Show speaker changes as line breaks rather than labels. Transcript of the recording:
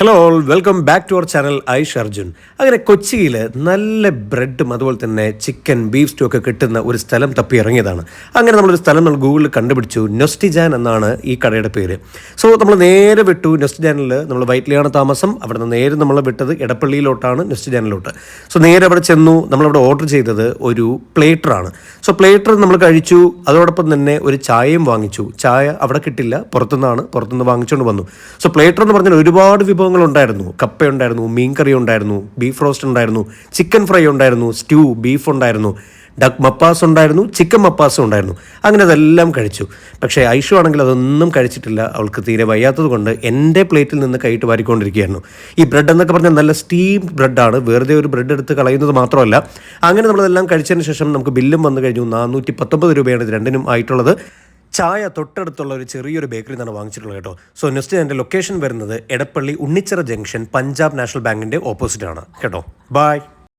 Hello all welcome back to our channel Aish Arjun. അങ്ങനെ കൊച്ചിയിൽ നല്ല ബ്രെഡും അതുപോലെ തന്നെ ചിക്കൻ ബീഫ് സ്റ്റൂ ഒക്കെ കിട്ടുന്ന ഒരു സ്ഥലം തപ്പി ഇറങ്ങിയതാണ്. അങ്ങനെ നമ്മളൊരു സ്ഥലം നമ്മൾ ഗൂഗിളിൽ കണ്ടുപിടിച്ചു. നൊസ്റ്റിജാൻ എന്നാണ് ഈ കടയുടെ പേര്. സോ നമ്മൾ നേരെ വിട്ടു നൊസ്റ്റിജാനിൽ. നമ്മൾ വൈറ്റ്ലിയാണ് താമസം. അവിടെ നിന്ന് നേരെ നമ്മൾ വിട്ടത് എടപ്പള്ളിയിലോട്ടാണ്, നൊസ്റ്റിജാനിലോട്ട്. സോ നേരെ അവിടെ ചെന്നു. നമ്മളവിടെ ഓർഡർ ചെയ്തത് ഒരു പ്ലേറ്ററാണ്. സോ പ്ലേറ്റർ നമ്മൾ കഴിച്ചു. അതോടൊപ്പം തന്നെ ഒരു ചായയും വാങ്ങിച്ചു. ചായ അവിടെ കിട്ടില്ല, പുറത്തുനിന്ന് വാങ്ങിച്ചുകൊണ്ട് വന്നു. സോ പ്ലേറ്റർ എന്ന് പറഞ്ഞാൽ ഒരുപാട് വിഭവങ്ങളുണ്ടായിരുന്നു. കപ്പയുണ്ടായിരുന്നു, മീൻകറി ഉണ്ടായിരുന്നു, ബീഫ് റോസ്റ്റ് ഉണ്ടായിരുന്നു, ചിക്കൻ ഫ്രൈ ഉണ്ടായിരുന്നു, സ്റ്റൂ ബീഫ് ഉണ്ടായിരുന്നു, ഡക്ക് മപ്പാസ് ഉണ്ടായിരുന്നു, ചിക്കൻ മപ്പാസും ഉണ്ടായിരുന്നു. അങ്ങനെ അതെല്ലാം കഴിച്ചു. പക്ഷേ ഐഷു ആണെങ്കിൽ അതൊന്നും കഴിച്ചിട്ടില്ല. അവൾക്ക് തീരെ വയ്യാത്തത് കൊണ്ട് എൻ്റെ പ്ലേറ്റിൽ നിന്ന് കൈയിട്ട് വാരിക്കൊണ്ടിരിക്കുകയായിരുന്നു. ഈ ബ്രെഡ് എന്നൊക്കെ പറഞ്ഞാൽ നല്ല സ്റ്റീം ബ്രെഡാണ്. വെറുതെ ഒരു ബ്രെഡ് എടുത്ത് കളയുന്നത് മാത്രമല്ല. അങ്ങനെ നമ്മളതെല്ലാം കഴിച്ചതിന് ശേഷം നമുക്ക് ബില്ലും വന്നു കഴിഞ്ഞു. 419 രൂപയാണ് ഇത് രണ്ടിനും ആയിട്ടുള്ളത്. ചായ തൊട്ടടുത്തുള്ള ഒരു ചെറിയൊരു ബേക്കറി നിന്നാണ് വാങ്ങിച്ചിട്ടുള്ളത് കേട്ടോ. സോ നെക്സ്റ്റ് എൻ്റെ ലൊക്കേഷൻ വരുന്നത് എടപ്പള്ളി ഉണ്ണിച്ചിറ ജംഗ്ഷൻ, പഞ്ചാബ് നാഷണൽ ബാങ്കിൻ്റെ ഓപ്പോസിറ്റ് ആണ് കേട്ടോ. ബൈ.